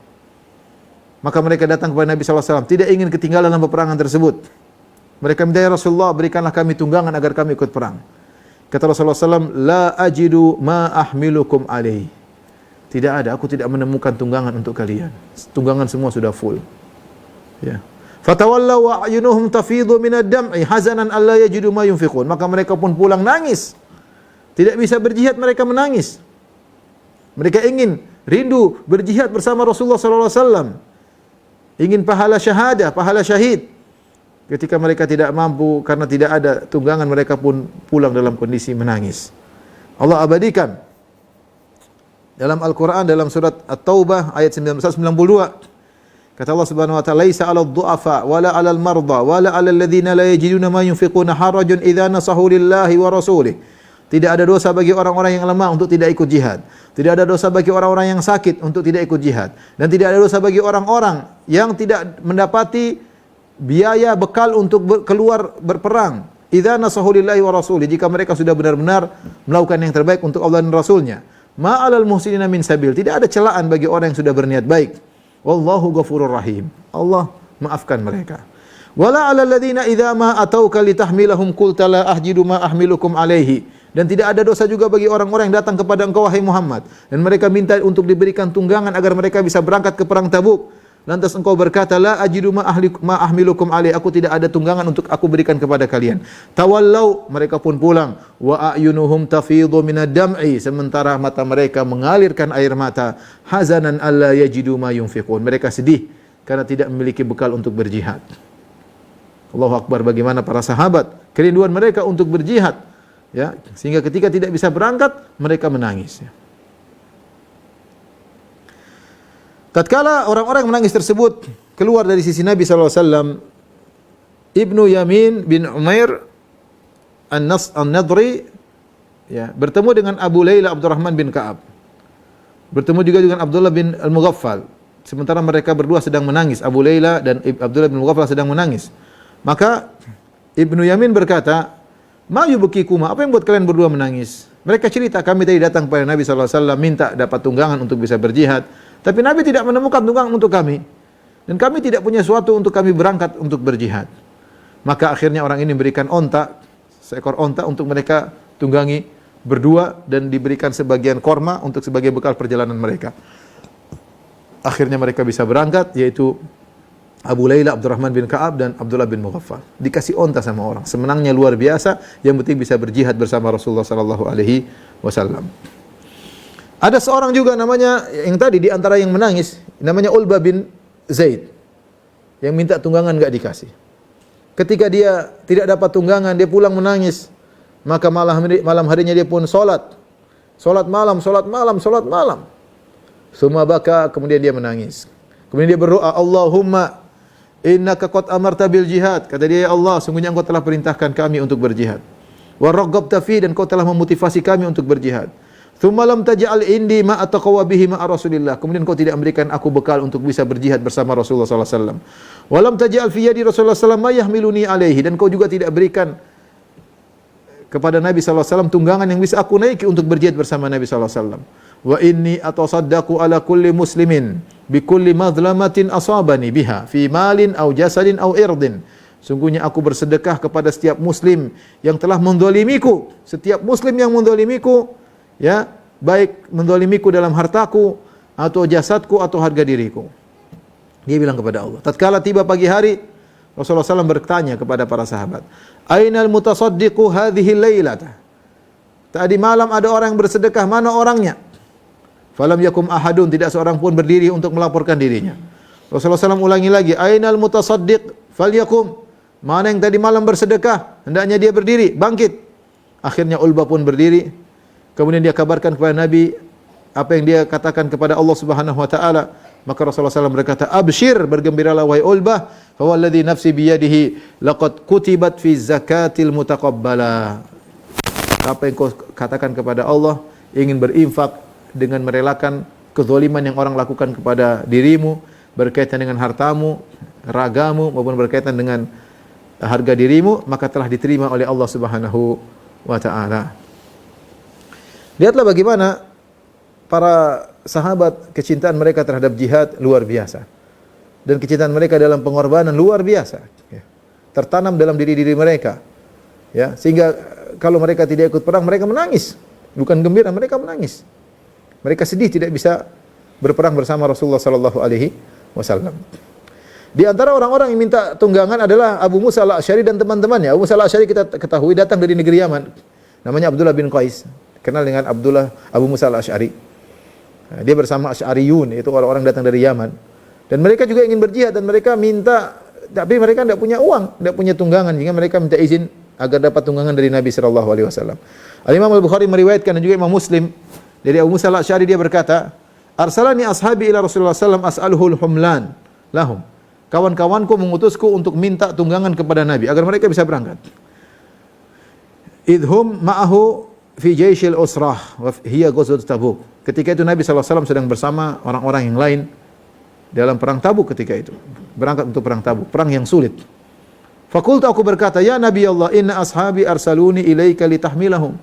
Maka mereka datang kepada Nabi SAW, tidak ingin ketinggalan dalam peperangan tersebut. Mereka minta, ya Rasulullah, berikanlah kami tunggangan agar kami ikut perang. Kata Rasulullah SAW, la ajidu ma ahmilukum alaihi. Tidak ada, aku tidak menemukan tunggangan untuk kalian. Tunggangan semua sudah full. Ya. Fatawallaw wa a'yunuhum tafidhu minad dam'i hazanan alla yajidu ma yunfiqun. Maka mereka pun pulang nangis. Tidak bisa berjihad, mereka menangis. Mereka ingin rindu berjihad bersama Rasulullah sallallahu alaihi wasallam. Ingin pahala syahadah, pahala syahid. Ketika mereka tidak mampu karena tidak ada tunggangan, mereka pun pulang dalam kondisi menangis. Allah abadikan dalam Al-Qur'an dalam surat At-Taubah ayat 992. Kata Allah Subhanahu wa taala, "Laisa 'alal du'afa wala 'alal marda wala 'alal ladzina la yajiduna ma yunfiquna harajun idza nasahu lillahi wa rasulih." Tidak ada dosa bagi orang-orang yang lemah untuk tidak ikut jihad. Tidak ada dosa bagi orang-orang yang sakit untuk tidak ikut jihad. Dan tidak ada dosa bagi orang-orang yang tidak mendapati biaya bekal untuk keluar berperang. Idza nasahu lillahi wa rasulih, jika mereka sudah benar-benar melakukan yang terbaik untuk Allah dan Rasulnya. Ma 'alal muhsinina min sabil, tidak ada celaan bagi orang yang sudah berniat baik. Wallahu ghafurur rahim. Allah maafkan mereka. Wala 'alal ladzina idza ma atauka litahmilahum qulta la ahjidu ma ahmilukum alaihi. Dan tidak ada dosa juga bagi orang-orang yang datang kepada engkau wahai Muhammad dan mereka minta untuk diberikan tunggangan agar mereka bisa berangkat ke perang Tabuk. Lantas engkau berkata, la ajidu ma ahmilukum alaihi, aku tidak ada tunggangan untuk aku berikan kepada kalian. Tawallau, mereka pun pulang. Wa a'yunuhum tafidhu minad dam'i, sementara mata mereka mengalirkan air mata. Hazanan alla yajidu ma yunfiqun, mereka sedih karena tidak memiliki bekal untuk berjihad. Allahu Akbar, bagaimana para sahabat kerinduan mereka untuk berjihad, ya, sehingga ketika tidak bisa berangkat mereka menangis, ya. Tatkala orang-orang menangis tersebut keluar dari sisi Nabi sallallahu alaihi wasallam, Ibnu Yamin bin Umair An-Nadri, ya, bertemu dengan Abu Layla Abdurrahman bin Ka'ab. Bertemu juga dengan Abdullah bin Al-Mughaffal. Sementara mereka berdua sedang menangis, Abu Layla dan Abdullah bin Al-Mughaffal sedang menangis. Maka Ibnu Yamin berkata, "Ma yubkikuma, apa yang buat kalian berdua menangis?" Mereka cerita, kami tadi datang kepada Nabi sallallahu alaihi wasallam minta dapat tunggangan untuk bisa berjihad. Tapi Nabi tidak menemukan tunggangan untuk kami. Dan kami tidak punya sesuatu untuk kami berangkat untuk berjihad. Maka akhirnya orang ini memberikan onta, seekor onta untuk mereka tunggangi berdua dan diberikan sebagian korma untuk sebagai bekal perjalanan mereka. Akhirnya mereka bisa berangkat, yaitu Abu Layla Abdurrahman bin Ka'ab dan Abdullah bin Mughaffal. Dikasih onta sama orang. Semenangnya luar biasa, yang penting bisa berjihad bersama Rasulullah sallallahu alaihi wasallam. Ada seorang juga namanya yang tadi di antara yang menangis, namanya Ulbah bin Zaid, yang minta tunggangan enggak dikasih. Ketika dia tidak dapat tunggangan, dia pulang menangis. Maka malam harinya dia pun salat malam. Summa baka, kemudian dia menangis. Kemudian dia berdoa, Allahumma innaka qad amarta bil jihad. Kata dia, ya Allah, sungguhnya engkau telah perintahkan kami untuk berjihad. Wa ragghabta fi, dan engkau telah memotivasi kami untuk berjihad. Tsumma lam taj'al indi ma ataqwa bihi ma Rasulillah. Kemudian kau tidak memberikan aku bekal untuk bisa berjihad bersama Rasulullah sallallahu alaihi wasallam. Wa lam taj'al fi yadi Rasulullah sallallahu alaihi wasallam ma yahmiluni alaihi, dan kau juga tidak berikan kepada Nabi sallallahu alaihi wasallam tunggangan yang bisa aku naiki untuk berjihad bersama Nabi sallallahu alaihi wasallam. Wa inni atasaddaqu ala kulli muslimin bi kulli madlamatin asabani biha fi malin aw jasadin aw irdin. Sungguhnya aku bersedekah kepada setiap muslim yang telah mendolimiku, setiap muslim yang mendolimiku, ya, baik mendolimiku dalam hartaku atau jasadku atau harga diriku. Dia bilang kepada Allah. Tatkala tiba pagi hari, Rasulullah SAW bertanya kepada para sahabat, Ainal mutasaddiqu hadhihi lailata? Tadi malam ada orang yang bersedekah, mana orangnya? Falam yakum ahadun, tidak seorang pun berdiri untuk melaporkan dirinya. Rasulullah SAW ulangi lagi, Ainal mutasaddiq falyakum? Mana yang tadi malam bersedekah? Hendaknya dia berdiri, bangkit. Akhirnya Ulbah pun berdiri. Kemudian dia kabarkan kepada Nabi apa yang dia katakan kepada Allah Subhanahu wa taala. Maka Rasulullah SAW berkata, "Abshir, bergembiralah wahai Ulbah, fa walladzi nafsi biyadihi laqad kutibat fi zakatil mutaqabbalah." Apa yang kau katakan kepada Allah, ingin berinfak dengan merelakan kezaliman yang orang lakukan kepada dirimu berkaitan dengan hartamu, ragamu maupun berkaitan dengan harga dirimu, maka telah diterima oleh Allah Subhanahu wa taala. Lihatlah bagaimana para sahabat kecintaan mereka terhadap jihad luar biasa. Dan kecintaan mereka dalam pengorbanan luar biasa. Ya. Tertanam dalam diri-diri mereka. Ya, sehingga kalau mereka tidak ikut perang, mereka menangis. Bukan gembira, mereka menangis. Mereka sedih tidak bisa berperang bersama Rasulullah sallallahu alaihi wasallam. Di antara orang-orang yang minta tunggangan adalah Abu Musa al-Asy'ari dan teman-temannya. Abu Musa al-Asy'ari kita ketahui datang dari negeri Yaman. Namanya Abdullah bin Qais. Kenal dengan Abu Musa al-Asy'ari. Nah, dia bersama Asy'ariyun, yaitu orang-orang datang dari Yaman. Dan mereka juga ingin berjihad dan mereka minta, tapi mereka tidak punya uang, tidak punya tunggangan, sehingga mereka minta izin agar dapat tunggangan dari Nabi sallallahu alaihi wasallam. Al-Imam Al-Bukhari meriwayatkan dan juga Imam Muslim dari Abu Musa al-Asy'ari, dia berkata, "Arsalani ashabi ila Rasulullah sallallahu alaihi wasallam as'aluhul humlan lahum." Kawan-kawanku mengutusku untuk minta tunggangan kepada Nabi agar mereka bisa berangkat. Idhum ma'ahu fi jaisyil usrah wa hiya ghazwat Tabuk. Ketika itu Nabi sallallahu alaihi wasallam sedang bersama orang-orang yang lain dalam perang Tabuk ketika itu. Berangkat untuk perang Tabuk, perang yang sulit. Fakultu, aku berkata, "Ya Nabi Allah, inna ashabi arsaluni ilaika litahmilahum."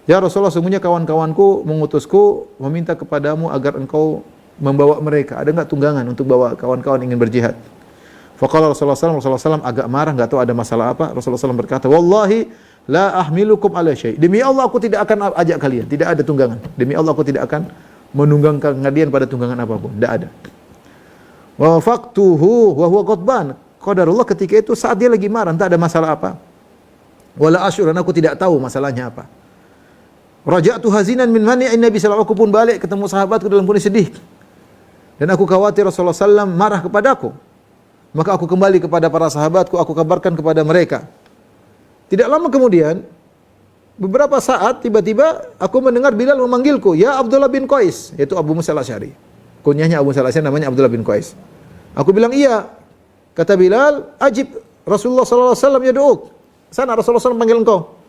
Ya Rasulullah, sesungguhnya kawan-kawanku mengutusku meminta kepadamu agar engkau membawa mereka. Ada enggak tunggangan untuk bawa kawan-kawan ingin berjihad? Faqala Rasulullah SAW agak marah, enggak tahu ada masalah apa. Rasulullah SAW berkata, "Wallahi la ahmilukum ala syai'." Demi Allah aku tidak akan ajak kalian, tidak ada tunggangan. Demi Allah aku tidak akan menunggangkan kalian pada tunggangan apapun, tidak ada. Wa faqtuhu wa huwa ghadban. Qadarullah ketika itu saat dia lagi marah, tak ada masalah apa. Wala asyur, aku tidak tahu masalahnya apa. Raja'tu hazinan min mani'in Nabi sallallahu alaihi wasallam, aku pun balik ketemu sahabatku dalam kondisi sedih. Dan aku khawatir Rasulullah SAW marah kepadaku. Maka aku kembali kepada para sahabatku, aku kabarkan kepada mereka. Tidak lama kemudian, beberapa saat tiba-tiba aku mendengar Bilal memanggilku, "Ya Abdullah bin Qais," yaitu Abu Musa al-Asy'ari. Kunyahnya Abu Musa al-Asy'ari namanya Abdullah bin Qais. Aku bilang, "Iya." Kata Bilal, "Ajib, Rasulullah sallallahu alaihi wasallam yad'uk." Sana Rasulullah SAW panggil engkau.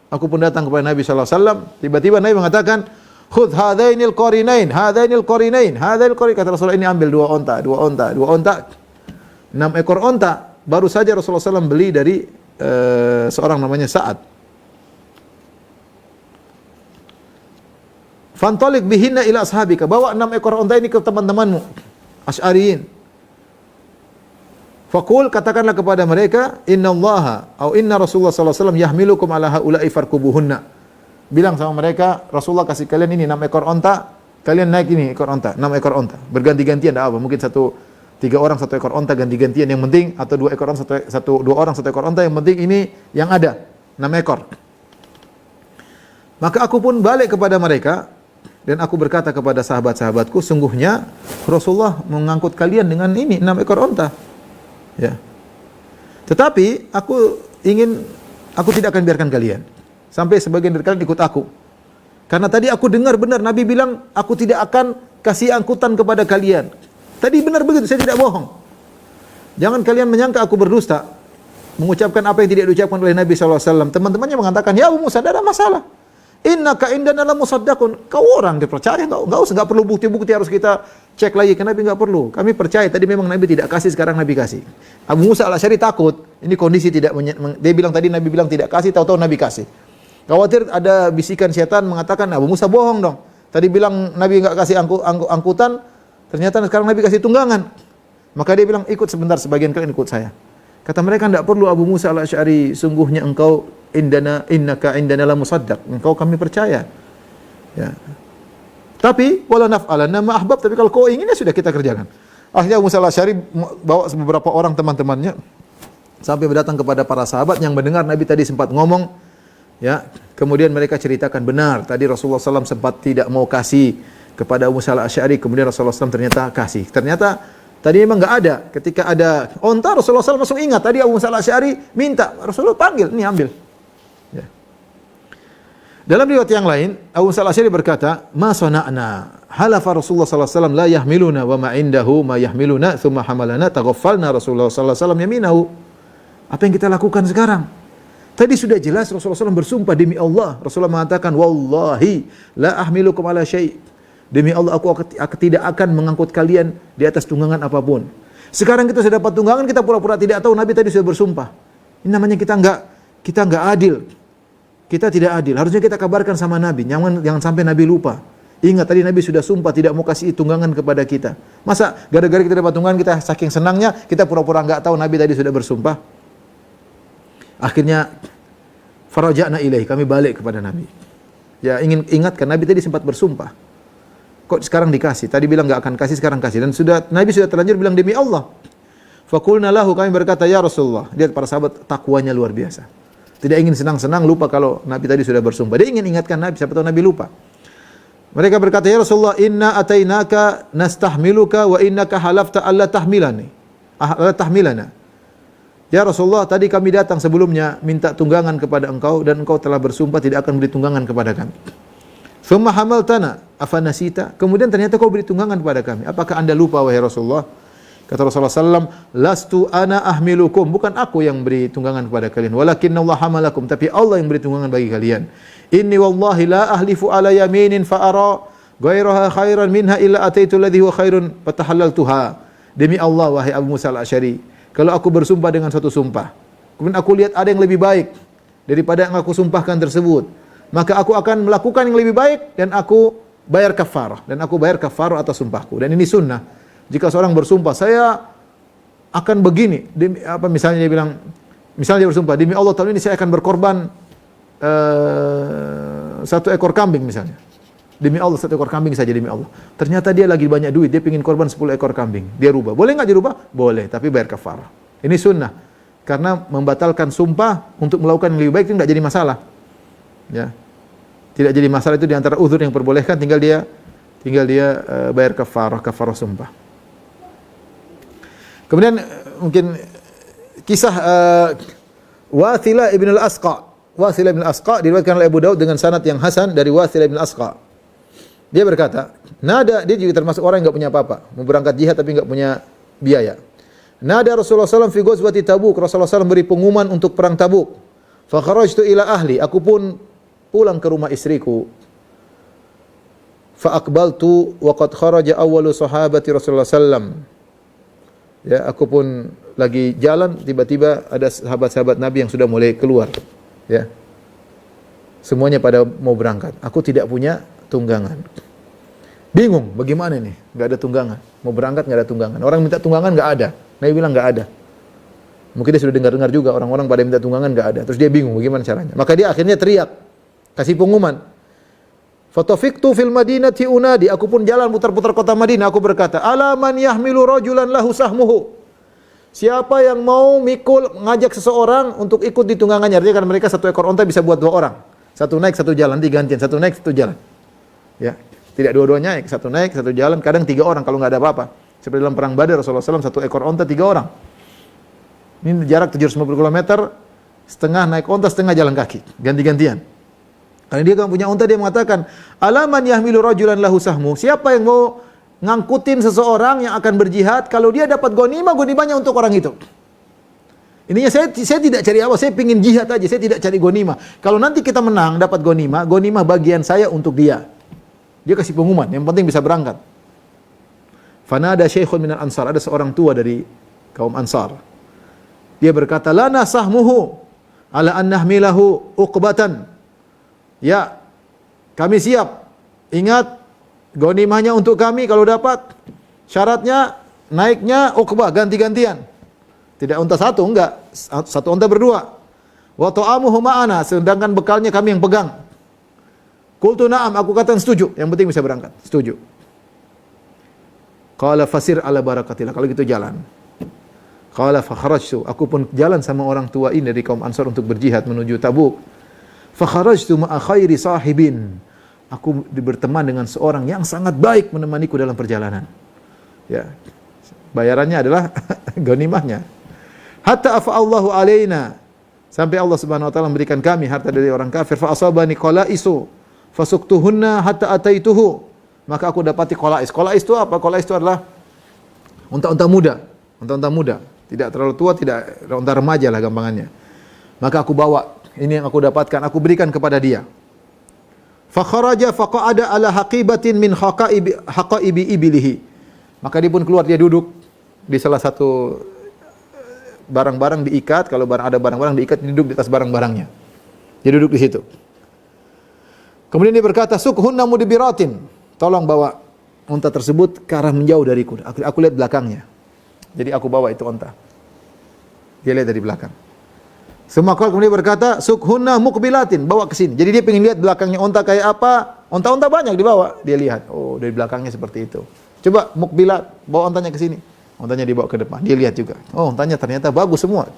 Aku pun datang kepada Nabi sallallahu alaihi wasallam. Tiba-tiba Nabi mengatakan, "Khudh hadainil qarinain, hadainil qarinain, hadainil qarin." Kata Rasulullah, ini ambil 2 onta, 2 onta, 2 onta. 6 ekor onta. Baru saja Rasulullah SAW beli dari seorang namanya Sa'ad. Fantalik bihinna ila ashabika. Bawa 6 ekor onta ini ke teman-temanmu, Asy'ariyin. Faqul, katakanlah kepada mereka, innallaha au inna Rasulullah sallallahu alaihi wasallam yahmilukum ala haula'i farkubuhunna. Bilang sama mereka, Rasulullah kasih kalian ini 6 ekor onta, kalian naik ini ekor onta, 6 ekor onta. Berganti-gantian, tidak apa, mungkin 3 orang 1 ekor onta ganti-gantian yang penting, atau 2 ekor onta 2 orang 1 ekor onta, yang penting ini yang ada 6 ekor. Maka aku pun balik kepada mereka dan aku berkata kepada sahabat-sahabatku, sungguhnya Rasulullah mengangkut kalian dengan ini 6 ekor onta. Ya. Tetapi aku tidak akan biarkan kalian sampai sebagian dari kalian ikut aku. Karena tadi aku dengar benar Nabi bilang, aku tidak akan kasih angkutan kepada kalian. Tadi benar begitu, saya tidak bohong. Jangan kalian menyangka aku berdusta, mengucapkan apa yang tidak diucapkan oleh Nabi SAW. Teman-temannya mengatakan, "Ya Abu Musa, tidak ada masalah. Innaka indana la musaddaqun." Kau orang dipercaya, enggak perlu bukti-bukti harus kita cek lagi ke Nabi, enggak perlu. Kami percaya tadi memang Nabi tidak kasih, sekarang Nabi kasih. Abu Musa al-Asy'ari takut. Ini kondisi tidak dia bilang tadi Nabi bilang tidak kasih, tahu-tahu Nabi kasih. Khawatir ada bisikan setan mengatakan, Abu Musa bohong dong. Tadi bilang Nabi enggak kasih angkutan, ternyata sekarang Nabi kasih tunggangan. Maka dia bilang, ikut sebentar, sebagian kalian ikut saya. Kata mereka, tidak perlu Abu Musa al-Asy'ari, sungguhnya engkau innaka indana la musaddaq. Engkau kami percaya. Ya. Tapi wala naf'alanna ma ahbab, tapi kalau kau ingin ya sudah kita kerjakan. Akhirnya Abu Musa al-Asy'ari bawa beberapa orang teman-temannya sampai datang kepada para sahabat yang mendengar Nabi tadi sempat ngomong, ya. Kemudian mereka ceritakan benar tadi Rasulullah SAW sempat tidak mau kasih kepada Abu Musa al-Asy'ari, kemudian Rasulullah SAW ternyata kasih. Ternyata tadi memang enggak ada. Ketika ada onta, Rasulullah SAW langsung ingat tadi Abu Musa al-Asy'ari minta, Rasulullah panggil, "Nih ambil." Ya. Dalam riwayat yang lain, Abu Musa al-Asy'ari berkata, "Ma sana'na halafa Rasulullah sallallahu alaihi wasallam la yahmiluna wa ma indahu ma yahmiluna thumma hamalana taghaffalna Rasulullah sallallahu alaihi wasallam yaminahu." Apa yang kita lakukan sekarang? Tadi sudah jelas Rasulullah SAW bersumpah demi Allah. Rasulullah mengatakan, "Wallahi la ahmilukum ala syai'." Demi Allah aku tidak akan mengangkut kalian di atas tunggangan apapun. Sekarang kita sudah dapat tunggangan, kita pura-pura tidak tahu Nabi tadi sudah bersumpah. Ini namanya kita enggak adil. kita tidak adil. Harusnya kita kabarkan sama Nabi. Jangan sampai Nabi lupa. Ingat tadi Nabi sudah sumpah tidak mau kasih tunggangan kepada kita. Masa gara-gara kita dapat tunggangan kita saking senangnya kita pura-pura enggak tahu Nabi tadi sudah bersumpah. Akhirnya faraja'na ilaihi, kami balik kepada Nabi. Ya ingin ingatkan Nabi tadi sempat bersumpah. Kok sekarang dikasih? Tadi bilang enggak akan kasih, sekarang kasih. Dan Nabi sudah terlanjur bilang demi Allah. Faqulna lahu, kami berkata ya Rasulullah. Lihat para sahabat takwanya luar biasa. Tidak ingin senang-senang lupa kalau Nabi tadi sudah bersumpah. Dia ingin ingatkan Nabi, siapa tahu Nabi lupa. Mereka berkata, ya Rasulullah, inna atainaka nastahmiluka wa innaka halafta alla tahmilana. Ya Rasulullah, tadi kami datang sebelumnya minta tunggangan kepada engkau dan engkau telah bersumpah tidak akan beri tunggangan kepada kami. Thumma hamaltana afanasita. Kemudian ternyata kau beri tunggangan kepada kami. Apakah Anda lupa wahai Rasulullah? Kata Rasulullah sallallahu alaihi wasallam, lastu ana ahmilukum, bukan aku yang beri tunggangan kepada kalian, walakinna Allah hamalakum, tapi Allah yang beri tunggangan bagi kalian. Inni wallahi la ahlifu ala yaminin fa ara ghairaha khairan minha illa ataitu alladhi huwa khairun fatahallaltuha. Demi Allah wahai Abu Musa al-Asy'ari, kalau aku bersumpah dengan suatu sumpah, kemudian aku lihat ada yang lebih baik daripada yang aku sumpahkan tersebut, maka aku akan melakukan yang lebih baik dan aku bayar kafarah, atas sumpahku. Dan ini sunnah. Jika seorang bersumpah, saya akan begini, misalnya dia bilang, misalnya dia bersumpah, demi Allah tahun ini saya akan berkorban 1 ekor kambing misalnya. Demi Allah 1 ekor kambing saja demi Allah. Ternyata dia lagi banyak duit, dia ingin korban 10 ekor kambing. Dia rubah. Boleh enggak dirubah? Boleh, tapi bayar kafarah. Ini sunnah. Karena membatalkan sumpah untuk melakukan yang lebih baik itu enggak jadi masalah. Ya. Tidak jadi masalah, itu di antara uzur yang diperbolehkan, tinggal dia bayar kafarah sumpah. Kemudian mungkin kisah Wathilah ibn al-Asqa. Wathilah ibn al-Asqa diriwayatkan oleh Abu Daud dengan sanad yang hasan dari Wathilah ibn al-Asqa. Dia berkata, dia juga termasuk orang yang enggak punya apa-apa, mau berangkat jihad tapi enggak punya biaya. Nada Rasulullah SAW fi ghazwati Tabuk. Rasulullah SAW beri pengumuman untuk perang Tabuk. Fa kharajtu ila ahli. Aku pun pulang ke rumah istriku. Fa aqbaltu wa qad kharaja awwalu sahabati Rasulullah sallam. Ya, aku pun lagi jalan, tiba-tiba ada sahabat-sahabat Nabi yang sudah mulai keluar. Ya. Semuanya pada mau berangkat. Aku tidak punya tunggangan. Bingung, bagaimana nih? Enggak ada tunggangan. Mau berangkat enggak ada tunggangan. Orang minta tunggangan enggak ada. Nabi bilang enggak ada. Mungkin dia sudah dengar-dengar juga orang-orang pada minta tunggangan enggak ada. Terus dia bingung bagaimana caranya. Maka dia akhirnya teriak, kasih pengumuman. Fatafiqtu fil madinati unadi. Aku pun jalan putar-putar kota Madinah. Aku berkata, ala man yahmilu rajulan lahu sahmuhu. Siapa yang mau ngajak seseorang untuk ikut di tunggangannya. Artinya kan mereka 1 ekor onta bisa buat 2 orang. 1 naik, 1 jalan, nanti gantian. 1 naik, 1 jalan. Ya, tidak dua-duanya naik. 1 naik, 1 jalan. Kadang 3 orang kalau nggak ada apa-apa. Seperti dalam perang Badar Rasulullah SAW 1 ekor onta 3 orang. Ini jarak 750 km, setengah naik onta, setengah jalan kaki. Ganti-gantian. Karena dia kan punya unta, dia mengatakan, alaman yahmilu rajulan lahu sahmu. Siapa yang mau ngangkutin seseorang yang akan berjihad, kalau dia dapat gonimahnya untuk orang itu. Ininya saya tidak cari apa, saya pingin jihad aja, saya tidak cari gonimah. Kalau nanti kita menang, dapat gonimah bagian saya untuk dia. Dia kasih pengumuman, yang penting bisa berangkat. Fanada syekhun minal ansar, ada seorang tua dari kaum Ansar. Dia berkata, lana sahmuhu ala an nahmilahu uqbatan. Ya, kami siap. Ingat, gonimahnya untuk kami kalau dapat. Syaratnya naiknya uqbah, ganti-gantian. Tidak unta 1, enggak. 1 unta berdua. Wa ta'amuhu ma'ana, sedangkan bekalnya kami yang pegang. Qultu na'am, aku katakan setuju. Yang penting bisa berangkat. Setuju. Qala fasir ala barakatillah. Kalau gitu jalan. Qala fa kharajtu. Aku pun jalan sama orang tua ini dari kaum Ansar untuk berjihad menuju Tabuk. Fa kharajtu ma'a khairi sahibin. Aku berteman dengan seorang yang sangat baik menemaniku dalam perjalanan. Ya. Bayarannya adalah ghanimahnya. Hatta afa Allahu alaina. Sampai Allah Subhanahu wa taala memberikan kami harta dari orang kafir. Fa asabani qalaisu fasuktuhunna hatta ataituhu. Maka aku dapati qalais. Qalais itu apa? Qalais itu adalah unta-unta muda. Unta-unta muda. Tidak terlalu tua, tidak unta remaja lah gampangannya. Maka aku bawa, ini yang aku dapatkan, aku berikan kepada dia. Fa kharaja fa qa'ada ala haqibatin min haqaibi ibilihi. Maka dia pun keluar, dia duduk di salah satu barang-barang diikat, kalau ada barang-barang diikat, dia duduk di atas barang-barangnya. Dia duduk di situ. Kemudian dia berkata, "Sukhunna mudbiratin." Tolong bawa unta tersebut ke arah menjauh dariku. Aku lihat belakangnya. Jadi aku bawa itu unta. Dia lihat dari belakang. Semua kaum kemudian berkata, "Sukhunna muqbilatin." Bawa ke sini. Jadi dia ingin lihat belakangnya unta kayak apa. Unta-unta banyak dibawa. Dia lihat, oh dari belakangnya seperti itu. Coba muqbilat, bawa untanya ke sini. Untanya dibawa ke depan. Dia lihat juga. Oh, untanya ternyata bagus semua.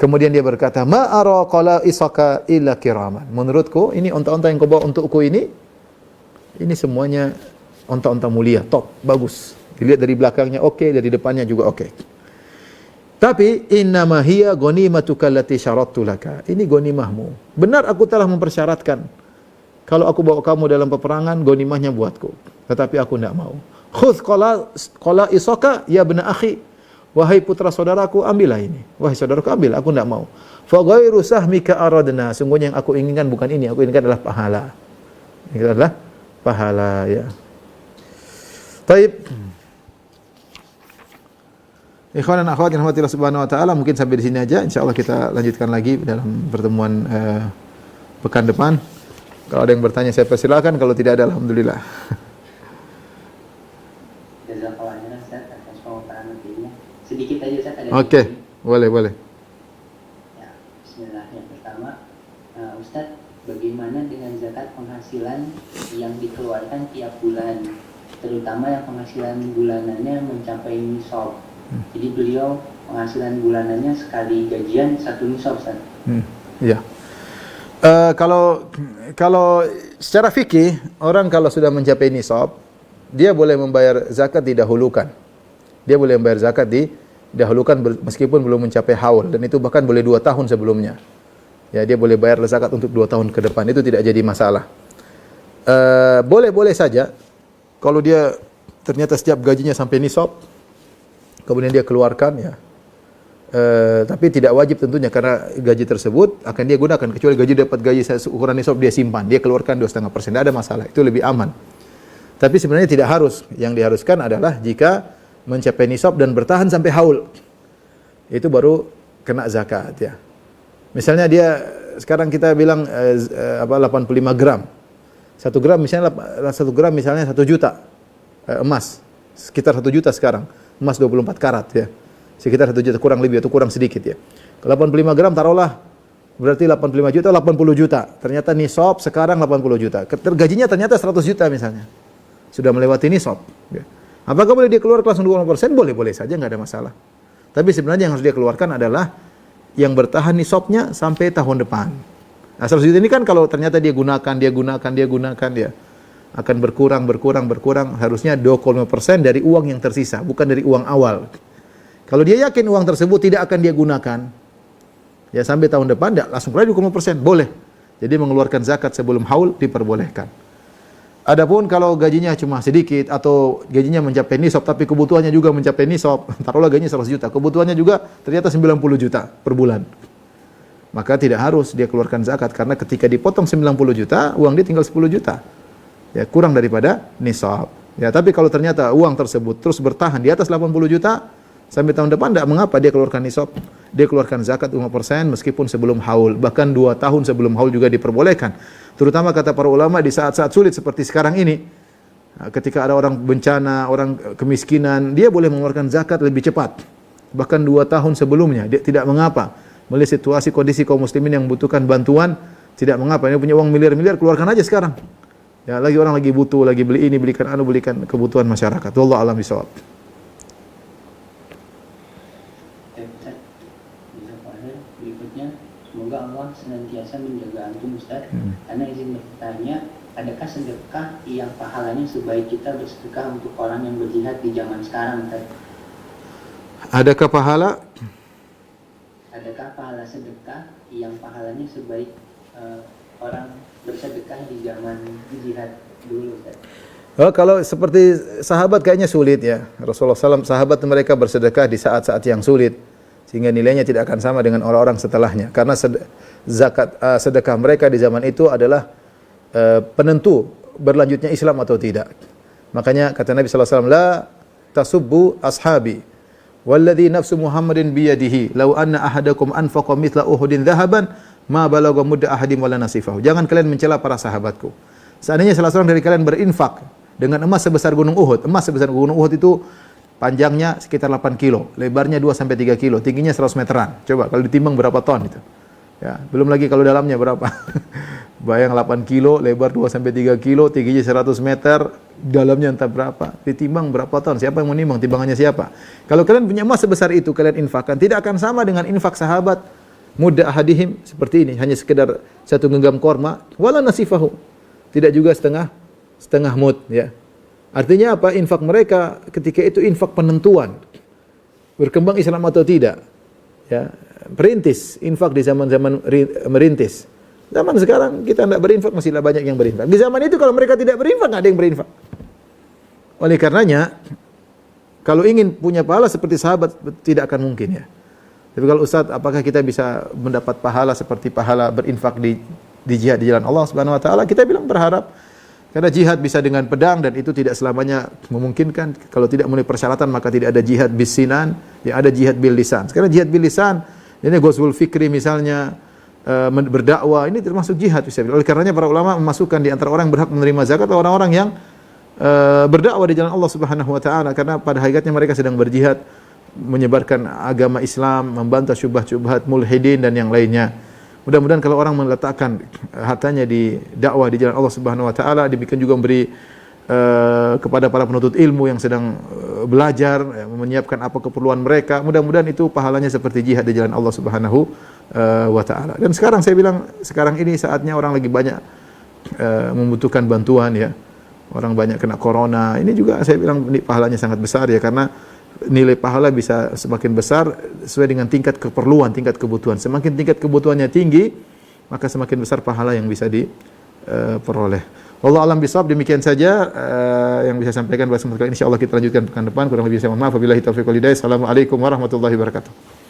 Kemudian dia berkata, "Ma ara qala isaka illa kiraman." Menurutku, ini unta-unta yang kau bawa untukku ini semuanya unta-unta mulia, top, bagus. Dilihat dari belakangnya oke, dari depannya juga oke. Tapi innama hiya ghanimatuka allati syarattu laka. Ini ghanimahmu. Benar aku telah mempersyaratkan kalau aku bawa kamu dalam peperangan, ghanimahnya buatku. Tetapi aku tidak mau. Khudh qala isaka ya ibna akhi. Wahai putra saudaraku, ambillah ini. Wahai saudaraku, ambil, aku tidak mau. Fa ghairu sahmika aradna. Sungguhnya yang aku inginkan bukan ini, aku inginkan adalah pahala. Ini adalah pahala, ya. Taib. Ikhwan dan akhwat yang dirahmati Allah Subhanahu wa taala, mungkin sampai di sini aja. Insyaallah kita lanjutkan lagi dalam pertemuan pekan depan. Kalau ada yang bertanya saya persilakan, kalau tidak ada alhamdulillah. Jazakallah khairan Ustaz atas pemaparan materinya. Sedikit aja Ustaz ada. Oke, boleh. Ya, bismillah. Yang pertama, Ustaz, bagaimana dengan zakat penghasilan yang dikeluarkan tiap bulan, terutama yang penghasilan bulanannya mencapai nisab? Jadi beliau penghasilan bulanannya sekali gajian 1 nisab, Ustaz. Iya. Kalau secara fikih, orang kalau sudah mencapai nisab, dia boleh membayar zakat didahulukan. Dia boleh membayar zakat didahulukan meskipun belum mencapai haul, dan itu bahkan boleh 2 tahun sebelumnya. Ya, dia boleh bayar zakat untuk 2 tahun ke depan, itu tidak jadi masalah. Boleh saja kalau dia ternyata setiap gajinya sampai nisab, kemudian dia keluarkan, ya. Tapi tidak wajib tentunya, karena gaji tersebut akan dia gunakan, kecuali dapat gaji ukuran nisab dia simpan, dia keluarkan 2,5%, tidak ada masalah, itu lebih aman. Tapi sebenarnya tidak harus. Yang diharuskan adalah jika mencapai nisab dan bertahan sampai haul, itu baru kena zakat, ya. Misalnya dia sekarang kita bilang 85 gram. 1 gram misalnya 1 juta emas. Sekitar 1 juta sekarang. Emas 24 karat, ya. Sekitar 1 juta, kurang lebih atau kurang sedikit, ya. Kalau 85 gram taruhlah berarti 85 juta, 80 juta. Ternyata nisab sekarang 80 juta. Gajinya ternyata 100 juta misalnya. Sudah melewati nisab, ya. Apakah boleh dia keluar langsung 20%? Boleh saja, enggak ada masalah. Tapi sebenarnya yang harus dia keluarkan adalah yang bertahan nisabnya sampai tahun depan. Nah, 100 juta ini kan kalau ternyata dia gunakan, dia akan berkurang, harusnya 25% dari uang yang tersisa, bukan dari uang awal. Kalau dia yakin uang tersebut tidak akan dia gunakan, ya sampai tahun depan, tidak langsung keluar 25%, boleh. Jadi mengeluarkan zakat sebelum haul diperbolehkan. Adapun kalau gajinya cuma sedikit atau gajinya mencapai nisab tapi kebutuhannya juga mencapai nisab, taruhlah gajinya 100 juta, kebutuhannya juga ternyata 90 juta per bulan, maka tidak harus dia keluarkan zakat, karena ketika dipotong 90 juta, uang dia tinggal 10 juta. Ya, kurang daripada nisab. Ya, tapi kalau ternyata uang tersebut terus bertahan di atas 80 juta sampai tahun depan, tidak mengapa dia keluarkan nisab. Dia keluarkan zakat 5% meskipun sebelum haul, bahkan 2 tahun sebelum haul juga diperbolehkan. Terutama kata para ulama di saat-saat sulit seperti sekarang ini. Ketika ada orang bencana, orang kemiskinan, dia boleh mengeluarkan zakat lebih cepat. Bahkan 2 tahun sebelumnya, dia tidak mengapa. Melihat situasi kondisi kaum muslimin yang membutuhkan bantuan, tidak mengapa. Ini punya uang miliar-miliar, keluarkan aja sekarang. Ya, lagi orang lagi butuh, lagi beli ini, belikan kebutuhan masyarakat. Wallahu a'lam bishawab. Berikutnya, semoga Allah senantiasa menjaga antum, Ustaz. Karena izin bertanya, adakah sedekah yang pahalanya sebaik kita bersedekah untuk orang yang berjihad di zaman sekarang, Ustaz? Adakah pahala sedekah yang pahalanya sebaik orang bersedekah di zaman jihad dulu, Ustaz? Kalau seperti sahabat kayaknya sulit, ya. Rasulullah SAW, sahabat mereka bersedekah di saat-saat yang sulit, sehingga nilainya tidak akan sama dengan orang-orang setelahnya. Karena sedekah mereka di zaman itu adalah penentu berlanjutnya Islam atau tidak. Makanya kata Nabi SAW, la tasubbu ashabi, walladhi nafsu Muhammadin biyadihi, law anna ahadakum anfaqa mithla Uhudin dhahaban, ma balagha mudda ahadim wala nasifahu. Jangan kalian mencela para sahabatku. Seandainya salah seorang dari kalian berinfak dengan emas sebesar gunung Uhud. Emas sebesar gunung Uhud itu panjangnya sekitar 8 kilo, lebarnya 2 sampai 3 kilo, tingginya 100 meteran. Coba kalau ditimbang berapa ton itu. Ya, belum lagi kalau dalamnya berapa. Bayang 8 kilo, lebar 2 sampai 3 kilo, tingginya 100 meter, dalamnya entah berapa. Ditimbang berapa ton? Siapa yang menimbang? Timbangannya siapa? Kalau kalian punya emas sebesar itu, kalian infakkan, tidak akan sama dengan infak sahabat mudda ahadihim seperti ini, hanya sekedar satu genggam korma, wala nasifahu. Tidak juga setengah mud, ya. Artinya apa? Infak mereka ketika itu infak penentuan. Berkembang Islam atau tidak. Ya, perintis, infak di zaman-zaman merintis. Zaman sekarang kita tidak berinfak, masih banyak yang berinfak. Di zaman itu kalau mereka tidak berinfak, nggak ada yang berinfak. Oleh karenanya, kalau ingin punya pahala seperti sahabat, tidak akan mungkin ya. Tapi kalau Ustaz, apakah kita bisa mendapat pahala seperti pahala berinfak di jihad di jalan Allah Subhanahu Wa Taala? Kita bilang berharap. Karena jihad bisa dengan pedang dan itu tidak selamanya memungkinkan. Kalau tidak memenuhi persyaratan maka tidak ada jihad bisinan, ya ada jihad bil lisan. Sekarang jihad bil lisan, ini ghazwul fikri misalnya, berdakwah, ini termasuk jihad bisa. Oleh karenanya para ulama memasukkan di antara orang yang berhak menerima zakat orang-orang yang berdakwah di jalan Allah Subhanahu Wa Taala, karena pada hakikatnya mereka sedang berjihad menyebarkan agama Islam, membantah syubhat-syubhat mulhidin dan yang lainnya. Mudah-mudahan kalau orang meletakkan hartanya di dakwah di jalan Allah Subhanahu Wa Taala, demikian juga memberi kepada para penuntut ilmu yang sedang belajar, menyiapkan apa keperluan mereka, mudah-mudahan itu pahalanya seperti jihad di jalan Allah Subhanahu Wa Taala. Dan sekarang saya bilang, sekarang ini saatnya orang lagi banyak membutuhkan bantuan ya. Orang banyak kena corona. Ini juga saya bilang pahalanya sangat besar ya, karena nilai pahala bisa semakin besar sesuai dengan tingkat keperluan, tingkat kebutuhan. Semakin tingkat kebutuhannya tinggi, maka semakin besar pahala yang bisa diperoleh. Wallahu a'lam bishawab. Demikian saja yang bisa sampaikan pada kesempatan kali ini. Insyaallah kita lanjutkan pekan depan. Kurang lebih saya mohon maaf. Wabillahi taufiq wal hidayah. Assalamualaikum warahmatullahi wabarakatuh.